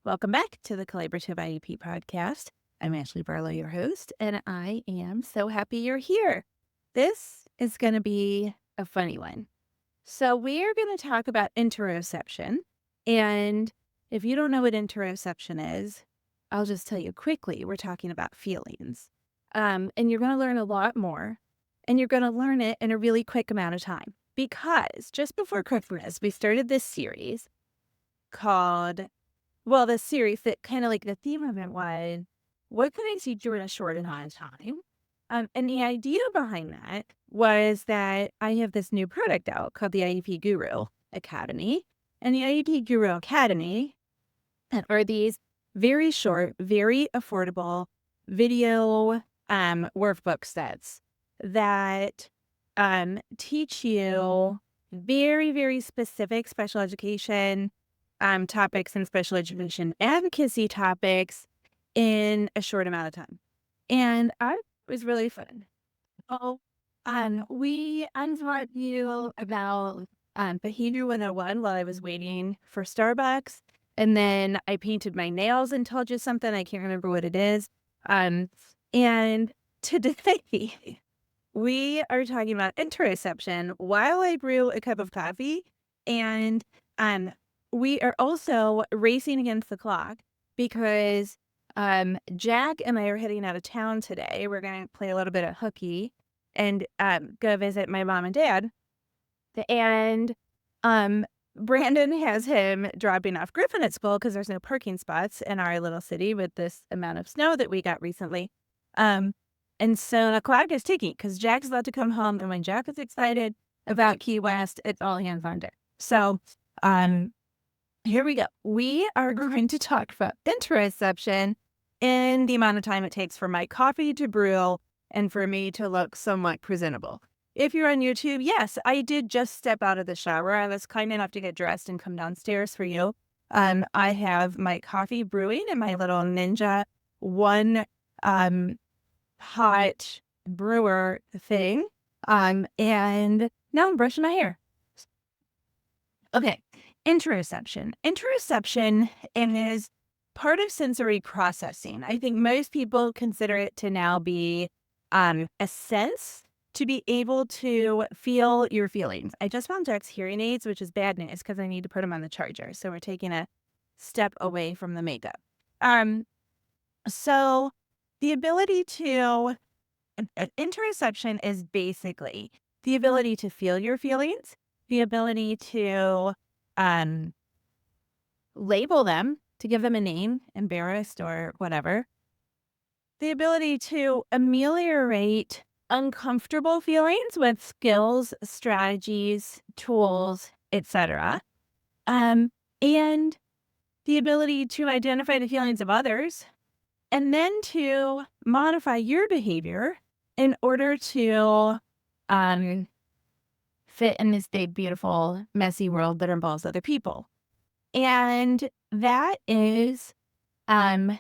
Welcome back to the Collaborative IEP podcast. I'm Ashley Barlow, your host, and I am so happy you're here. This is going to be a funny one. So, we are going to talk about interoception. And if you don't know what interoception is, I'll just tell you quickly. We're talking about feelings. And you're going to learn a lot more, and you're going to learn it in a really quick amount of time. Because just before Christmas, we started this series called the series that kind of like the theme of it was, what can I teach you in a short amount of time? And the idea behind that was that I have this new product out called the IEP Guru Academy. And the IEP Guru Academy are these very short, very affordable video workbook sets that teach you very, very specific special education topics and special education advocacy topics in a short amount of time. And it was really fun. Oh, I taught you about behavior 101 while I was waiting for Starbucks. And then I painted my nails and told you something. I can't remember what it is. And today we are talking about interoception while I brew a cup of coffee. And we are also racing against the clock because Jack and I are heading out of town today. We're going to play a little bit of hooky and go visit my mom and dad. And Brandon has him dropping off Griffin at school because there's no parking spots in our little city with this amount of snow that we got recently. And so the clock is ticking because Jack's about to come home. And when Jack is excited about Key West, it's all hands on deck. So here we go. We are going to talk about interoception in the amount of time it takes for my coffee to brew and for me to look somewhat presentable. If you're on YouTube, yes, I did just step out of the shower. I was kind enough to get dressed and come downstairs for you. I have my coffee brewing in my little Ninja one hot brewer thing. And now I'm brushing my hair. Okay. Interoception. Interoception is part of sensory processing. I think most people consider it to now be a sense to be able to feel your feelings. I just found Jack's hearing aids, which is bad news because I need to put them on the charger. So we're taking a step away from the makeup. So the ability to interoception is basically the ability to feel your feelings, the ability to label them, to give them a name, embarrassed or whatever. The ability to ameliorate uncomfortable feelings with skills, strategies, tools, etc. And the ability to identify the feelings of others and then to modify your behavior in order to fit in this big, beautiful, messy world that involves other people. And that is a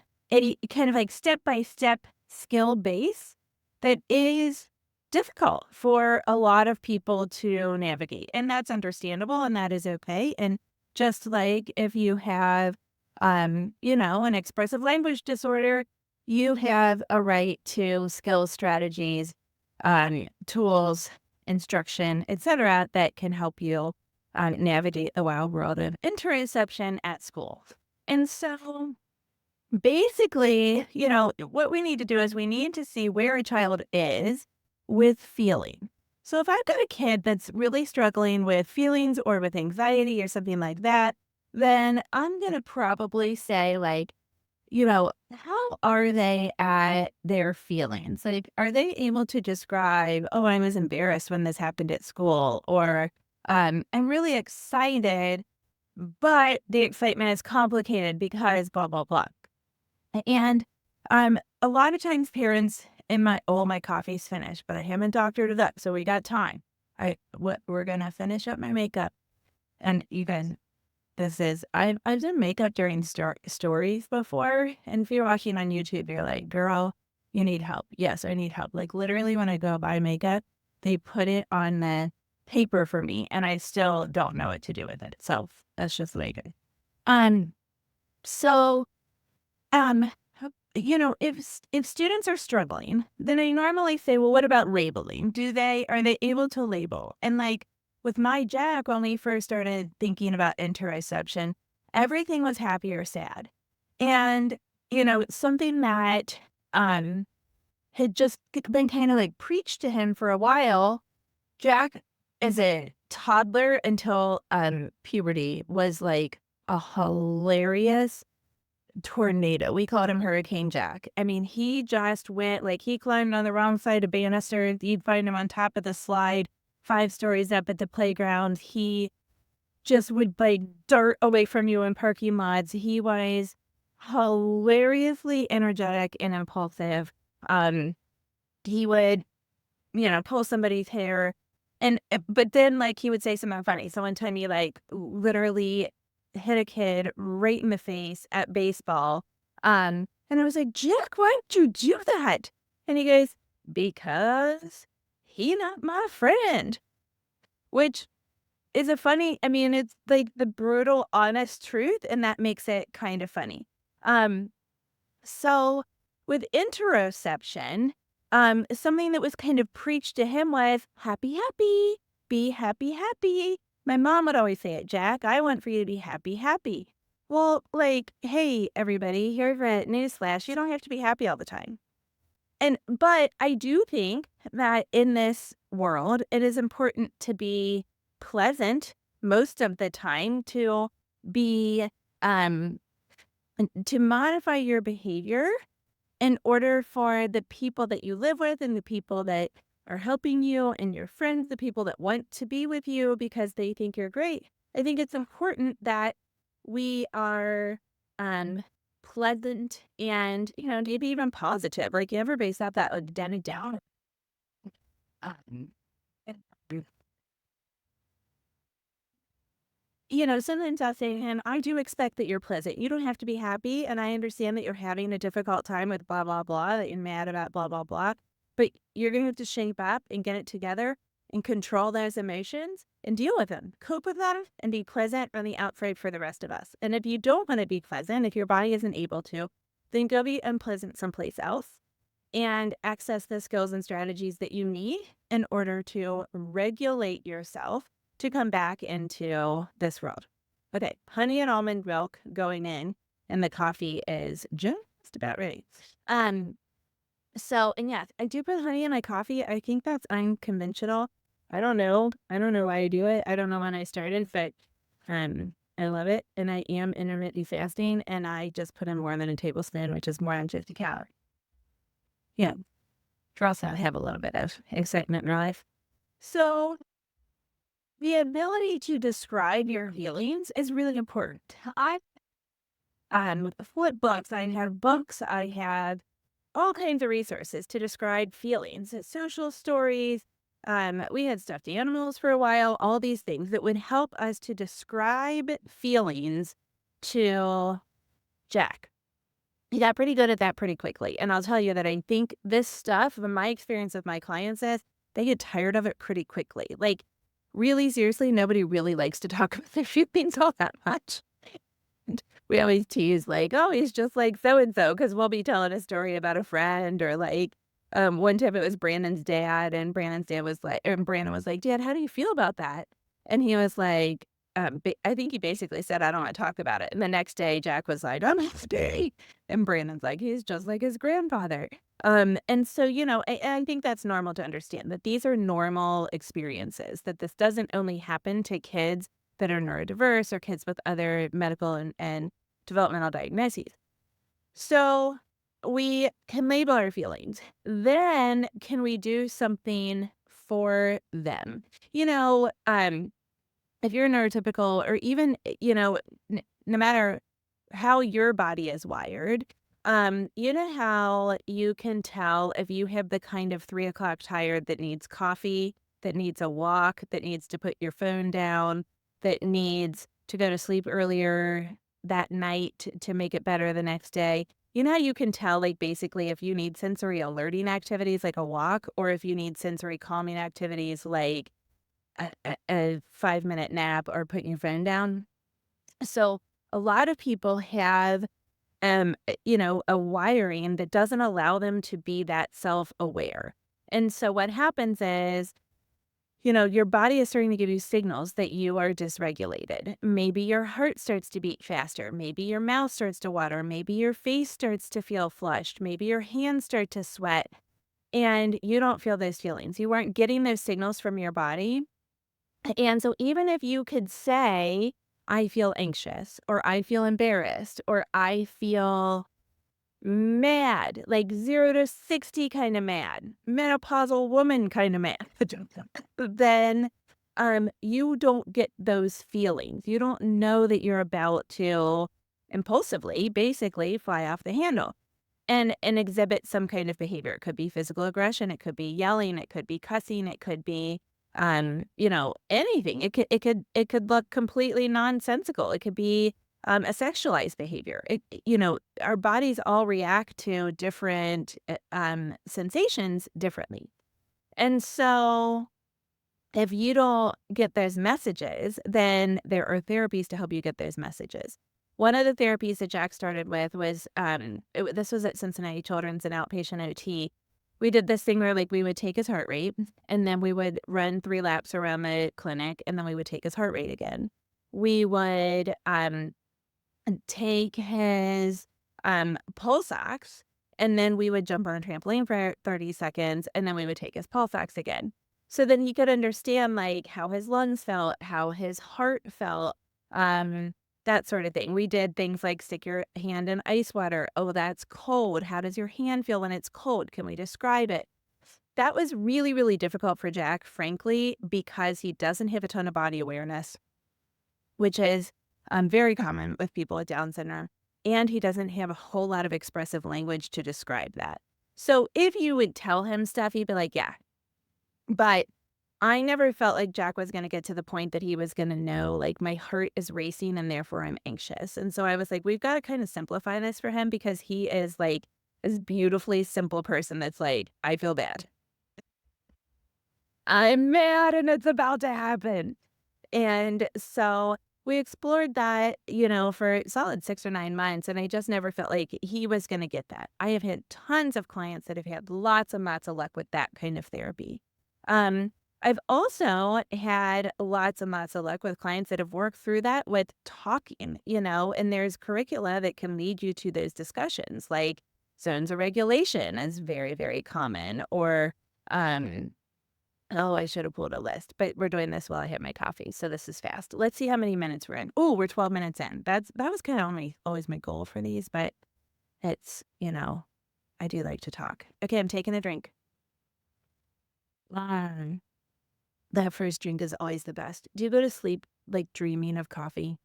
kind of like step-by-step skill base that is difficult for a lot of people to navigate. And that's understandable and that is okay. And just like if you have, an expressive language disorder, you have a right to skills, strategies, tools, instruction, etc., that can help you navigate the wild world of interoception at school. And so basically, what we need to do is we need to see where a child is with feeling. So if I've got a kid that's really struggling with feelings or with anxiety or something like that, then I'm going to probably say how are they at their feelings? Like, are they able to describe, oh, I was embarrassed when this happened at school, or I'm really excited, but the excitement is complicated because blah, blah, blah. And a lot of times parents my coffee's finished, but I haven't doctored it up, so we got time. We're gonna finish up my makeup. And you guys, I've done makeup during stories before, and if you're watching on YouTube, you're like, girl, you need help. Yes, I need help. Like literally when I go buy makeup, they put it on the paper for me, and I still don't know what to do with it. So that's just like it. So, um, if students are struggling, then I normally say, well, what about labeling? Are they able to label? And like with my Jack, when we first started thinking about interoception, everything was happy or sad. And, something that um had just been kind of like preached to him for a while. Jack, as a toddler until puberty, was like a hilarious tornado. We called him Hurricane Jack. I mean, he just went like he climbed on the wrong side of banister. You'd find him on top of the slide, 5 stories up at the playground. He just would like dart away from you in parking lots. He was hilariously energetic and impulsive. Um, he would, pull somebody's hair. But then, like, he would say something funny. So one time he, like, literally hit a kid right in the face at baseball. And I was like, Jack, why did you do that? And he goes, because he not my friend, which is I mean, it's like the brutal, honest truth. And that makes it kind of funny. Um, so with interoception, something that was kind of preached to him was happy, happy, be happy, happy. My mom would always say it, Jack, I want for you to be happy, happy. Well, like, hey, everybody, here's a newsflash. You don't have to be happy all the time. But I do think that in this world, it is important to be pleasant most of the time, be, um, to modify your behavior in order for the people that you live with and the people that are helping you and your friends, the people that want to be with you because they think you're great. I think it's important that we are pleasant and, maybe even positive. Like everybody's got that like down and down. Um, sometimes I'll say, and I do expect that you're pleasant. You don't have to be happy. And I understand that you're having a difficult time with blah, blah, blah, that you're mad about blah, blah, blah. But you're going to have to shape up and get it together and control those emotions and deal with them, cope with them, and be pleasant on the outside for the rest of us. And if you don't want to be pleasant, if your body isn't able to, then go be unpleasant someplace else and access the skills and strategies that you need in order to regulate yourself to come back into this world. Okay, honey and almond milk going in, and the coffee is just about ready. Um, and yes, I do put honey in my coffee. I think that's unconventional. I don't know. I don't know why I do it. I don't know when I started, but I love it. And I am intermittent fasting, and I just put in more than a tablespoon, which is more than 50 calories. Yeah, for also have a little bit of excitement in life. So the ability to describe your feelings is really important. Flip books, I have books, I have all kinds of resources to describe feelings, social stories. We had stuffed animals for a while, all these things that would help us to describe feelings to Jack. He got pretty good at that pretty quickly. And I'll tell you that I think this stuff, my experience with my clients is they get tired of it pretty quickly. Like, really, seriously, nobody really likes to talk about their feelings all that much. And we always tease, like, oh, he's just like so and so, because we'll be telling a story about a friend or like, one time it was Brandon's dad, and Brandon was like, Dad, how do you feel about that? And he was like, I think he basically said, I don't want to talk about it. And the next day, Jack was like, I'm happy. And Brandon's like, he's just like his grandfather. And so, I think that's normal to understand that these are normal experiences, that this doesn't only happen to kids that are neurodiverse or kids with other medical and developmental diagnoses. So we can label our feelings. Then can we do something for them? If you're neurotypical or even, no matter how your body is wired, you know how you can tell if you have the kind of 3 o'clock tired that needs coffee, that needs a walk, that needs to put your phone down, that needs to go to sleep earlier that night to make it better the next day. You know how you can tell, like, basically if you need sensory alerting activities like a walk, or if you need sensory calming activities like a 5-minute nap or putting your phone down. So a lot of people have, a wiring that doesn't allow them to be that self-aware. And so what happens is, your body is starting to give you signals that you are dysregulated. Maybe your heart starts to beat faster. Maybe your mouth starts to water. Maybe your face starts to feel flushed. Maybe your hands start to sweat and you don't feel those feelings. You aren't getting those signals from your body. And so even if you could say, I feel anxious or I feel embarrassed or I feel mad, like 0 to 60 kinda mad, menopausal woman kinda mad, then, you don't get those feelings. You don't know that you're about to impulsively, basically, fly off the handle and exhibit some kind of behavior. It could be physical aggression, it could be yelling, it could be cussing, it could be, anything. It could look completely nonsensical. It could be, a sexualized behavior. Our bodies all react to different, sensations differently. And so if you don't get those messages, then there are therapies to help you get those messages. One of the therapies that Jack started with was, this was at Cincinnati Children's and outpatient OT. We did this thing where like we would take his heart rate and then we would run 3 laps around the clinic and then we would take his heart rate again. We would take his pulse ox and then we would jump on a trampoline for 30 seconds and then we would take his pulse ox again. So then he could understand like how his lungs felt, how his heart felt, um, that sort of thing. We did things like stick your hand in ice water. Oh, that's cold. How does your hand feel when it's cold? Can we describe it? That was really, really difficult for Jack, frankly, because he doesn't have a ton of body awareness, which is very common with people with Down syndrome. And he doesn't have a whole lot of expressive language to describe that. So if you would tell him stuff, he'd be like, yeah. But I never felt like Jack was going to get to the point that he was going to know, like, my heart is racing and therefore I'm anxious. And so I was like, we've got to kind of simplify this for him because he is like this beautifully simple person that's like, I feel bad. I'm mad and it's about to happen. And so we explored that, for a solid 6 or 9 months. And I just never felt like he was going to get that. I have had tons of clients that have had lots and lots of luck with that kind of therapy. Um, I've also had lots and lots of luck with clients that have worked through that with talking, and there's curricula that can lead you to those discussions, like zones of regulation is very, very common, or, oh, I should have pulled a list, but we're doing this while I have my coffee, so this is fast. Let's see how many minutes we're in. Oh, we're 12 minutes in. That was kind of always my goal for these, but it's, I do like to talk. Okay, I'm taking a drink. Um, that first drink is always the best. Do you go to sleep, like, dreaming of coffee?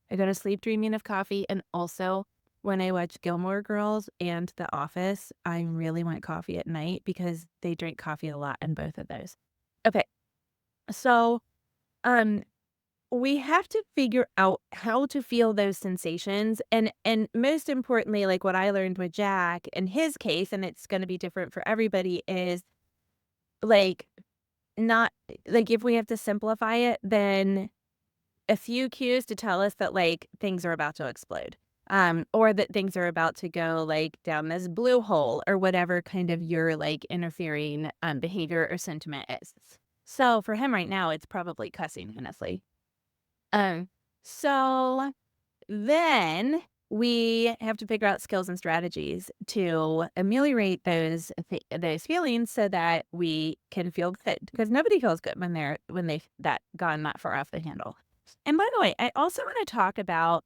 I go to sleep dreaming of coffee, and also, when I watch Gilmore Girls and The Office, I really want coffee at night because they drink coffee a lot in both of those. Okay, so, um, we have to figure out how to feel those sensations, and most importantly, like, what I learned with Jack in his case, and it's gonna be different for everybody, is, like, not like, if we have to simplify it, then a few cues to tell us that, like, things are about to explode, or that things are about to go, like, down this blue hole or whatever kind of your, like, interfering, behavior or sentiment is. So for him right now, it's probably cussing, honestly. Um, so then we have to figure out skills and strategies to ameliorate those feelings so that we can feel good because nobody feels good when they've that gone that far off the handle. And by the way, I also want to talk about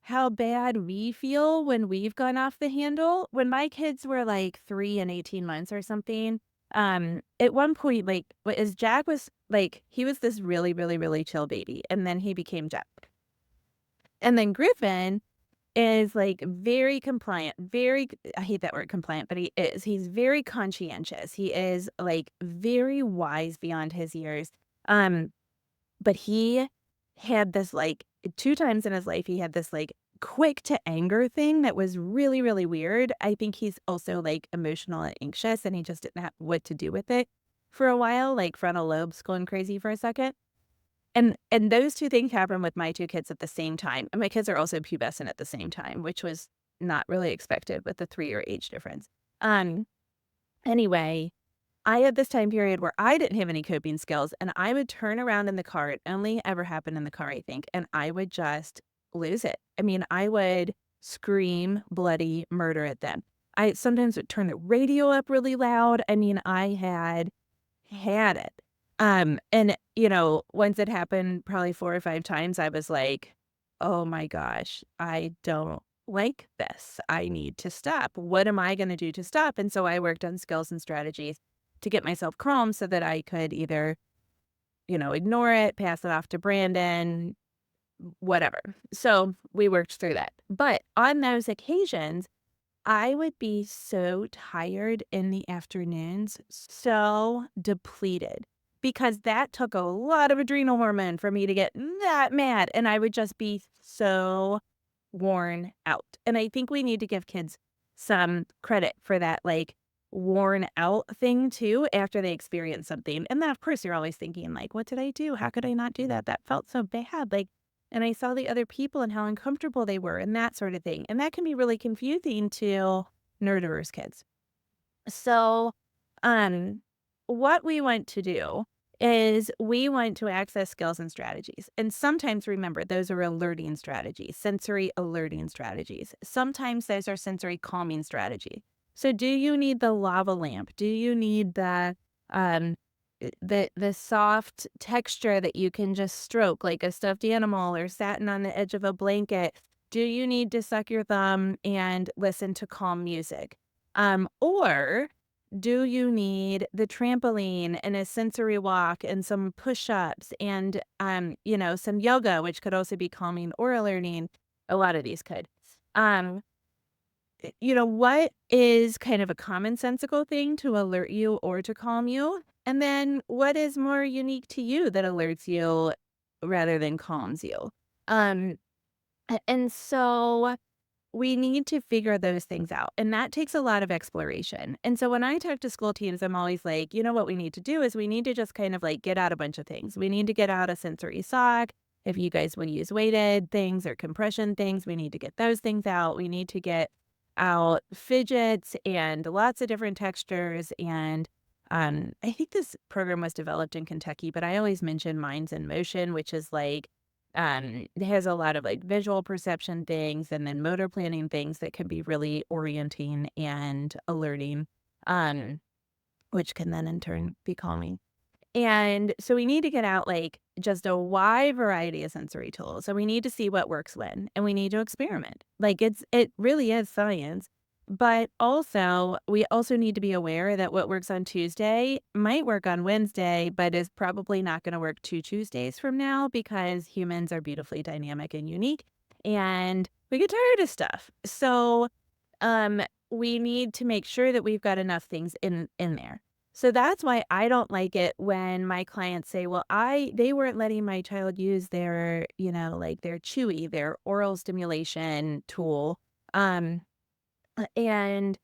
how bad we feel when we've gone off the handle. When my kids were like 3 and 18 months or something, at one point, like, as Jack was like, he was this really, really, really chill baby, and then he became Jack. And then Griffin is, like, very compliant, I hate that word compliant, but he is. He's very conscientious. He is, like, very wise beyond his years. Um, but he had this, like 2 times in his life, he had this, like, quick to anger thing that was really, really weird. I think he's also, like, emotional and anxious, and he just didn't know what to do with it for a while, like, frontal lobes going crazy for a second. And those two things happen with my two kids at the same time. And my kids are also pubescent at the same time, which was not really expected with the 3-year age difference. Um, anyway, I had this time period where I didn't have any coping skills, and I would turn around in the car. It only ever happened in the car, I think, and I would just lose it. I mean, I would scream bloody murder at them. I sometimes would turn the radio up really loud. I mean, I had it. And once it happened probably 4 or 5 times, I was like, "Oh my gosh, I don't like this. I need to stop. What am I gonna do to stop?" And so I worked on skills and strategies to get myself calm so that I could either, ignore it, pass it off to Brandon, whatever. So we worked through that. But on those occasions, I would be so tired in the afternoons, so depleted, because that took a lot of adrenal hormone for me to get that mad, and I would just be so worn out. And I think we need to give kids some credit for that, like, worn out thing too after they experience something. And then, of course, you're always thinking, like, "What did I do? How could I not do that? That felt so bad." Like, and I saw the other people and how uncomfortable they were and that sort of thing. And that can be really confusing to neurodiverse kids. So, um, what we want to do is we want to access skills and strategies. And sometimes, remember, those are alerting strategies, sensory alerting strategies. Sometimes those are sensory calming strategy. So do you need the lava lamp? Do you need um the soft texture that you can just stroke like a stuffed animal or satin on the edge of a blanket? Do you need to suck your thumb and listen to calm music? Or do you need the trampoline and a sensory walk and some push-ups and, some yoga, which could also be calming or alerting? A lot of these could. Um, what is kind of a commonsensical thing to alert you or to calm you? And then what is more unique to you that alerts you rather than calms you? Um, and so we need to figure those things out, and that takes a lot of exploration. And so when I talk to school teams, I'm always like, what we need to do is we need to just kind of like get out a bunch of things. We need to get out a sensory sock. If you guys would use weighted things or compression things, we need to get those things out. We need to get out fidgets and lots of different textures. And I think this program was developed in Kentucky, but I always mention Minds in Motion, which is like it has a lot of like visual perception things and then motor planning things that can be really orienting and alerting, um, which can then in turn be calming. And so we need to get out like just a wide variety of sensory tools. So we need to see what works when, and we need to experiment. Like it really is science. But also, we also need to be aware that what works on Tuesday might work on Wednesday, but is probably not going to work 2 Tuesdays from now because humans are beautifully dynamic and unique, and we get tired of stuff. So, we need to make sure that we've got enough things in there. So that's why I don't like it when my clients say, "Well, they weren't letting my child use their, like their Chewy, their oral stimulation tool." Um, and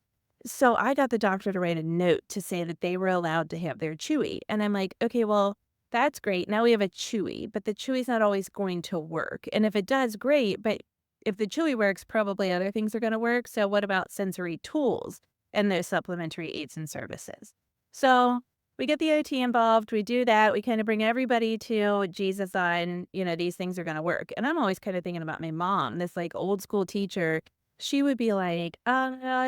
so I got the doctor to write a note to say that they were allowed to have their Chewy. And I'm like, "Okay, well, that's great. Now we have a Chewy, but the Chewy's not always going to work. And if it does, great. But if the Chewy works, probably other things are going to work. So what about sensory tools and those supplementary aids and services?" So we get the OT involved. We do that. We kind of bring everybody to Jesus on, these things are going to work. And I'm always kind of thinking about my mom, this like old school teacher. She would be like,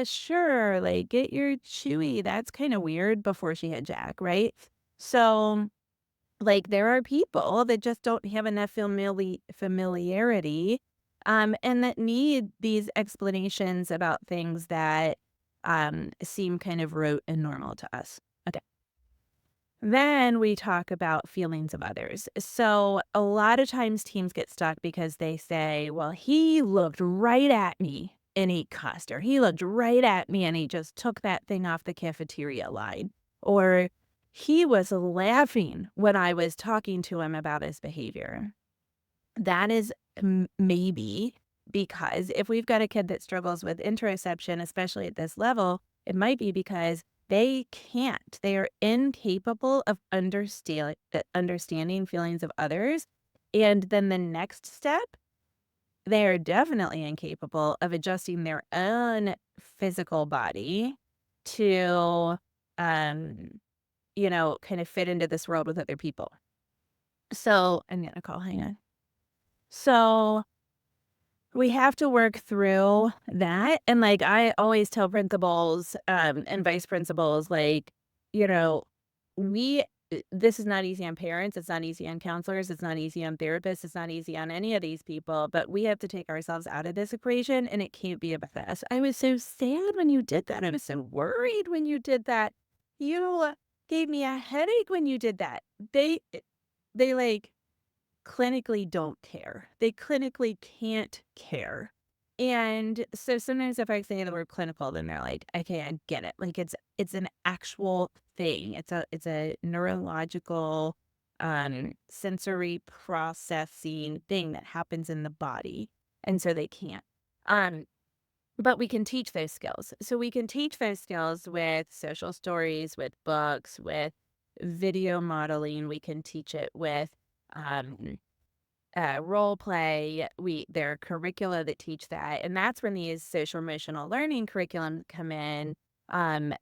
sure, like, get your Chewy. That's kind of weird before she had Jack, right? So, like, there are people that just don't have enough familiarity, and that need these explanations about things that seem kind of rote and normal to us. Okay. Then we talk about feelings of others. So a lot of times teams get stuck because they say, "Well, he looked right at me and he cussed," or "He looked right at me and he just took that thing off the cafeteria line," or "He was laughing when I was talking to him about his behavior." That is maybe because if we've got a kid that struggles with interoception, especially at this level, it might be because They can't. They are incapable of understanding feelings of others. And then the next step, they are definitely incapable of adjusting their own physical body to, um, kind of fit into this world with other people. So I'm getting a call. Hang on. So we have to work through that, and, like, I always tell principals, and vice principals, like, you know, we this is not easy on parents, it's not easy on counselors, it's not easy on therapists, it's not easy on any of these people, but we have to take ourselves out of this equation, and it can't be about us. I was so sad when you did that, I was so worried when you did that. You gave me a headache when you did that. They, like clinically don't care. They clinically can't care. And so sometimes if I say the word clinical, then they're like, okay, I get it. Like it's an actual thing. It's a neurological sensory processing thing that happens in the body. And so they can't. Um but we can teach those skills. So we can teach those skills with social stories, with books, with video modeling. We can teach it with um role play. There are curricula that teach that, and that's when these social emotional learning curriculum come in. And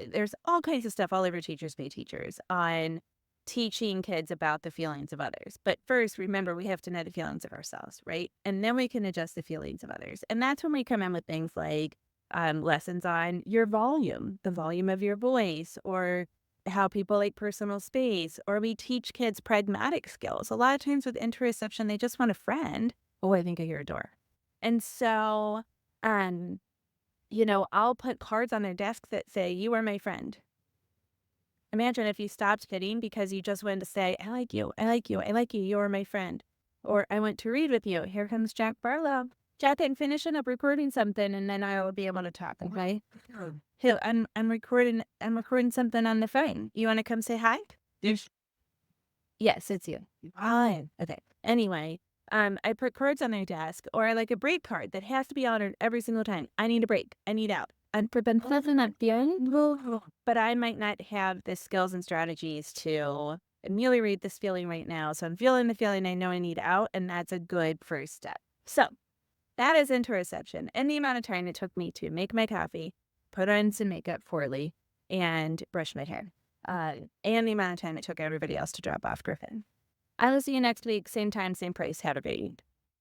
there's all kinds of stuff all over Teachers Pay Teachers on teaching kids about the feelings of others. But first, remember, we have to know the feelings of ourselves, right? And then we can adjust the feelings of others. And that's when we come in with things like lessons on your volume, the volume of your voice, or how people like personal space, or we teach kids pragmatic skills. A lot of times with interoception, they just want a friend. Oh, I think I hear a door. And so, um, I'll put cards on their desk that say, "You are my friend." Imagine if you stopped hitting because you just wanted to say, "I like you, I like you, I like you, you are my friend." Or, "I want to read with you. Here comes Jack Barlow. Jack, I'm finishing up recording something and then I will be able to talk, okay? Hey, I'm recording something on the phone. You want to come say hi?" Yes. Yes, it's you. Fine. Okay. Anyway, I put cards on their desk, or I like a break card that has to be honored every single time. I need a break. I need out. And prevent not feeling, but I might not have the skills and strategies to ameliorate this feeling right now. So I'm feeling the feeling. I know I need out, and that's a good first step. So that is interoception. And the amount of time it took me to make my coffee, put on some makeup poorly, and brush my hair. And the amount of time it took everybody else to drop off Griffin. I will see you next week, same time, same place. Have a great week.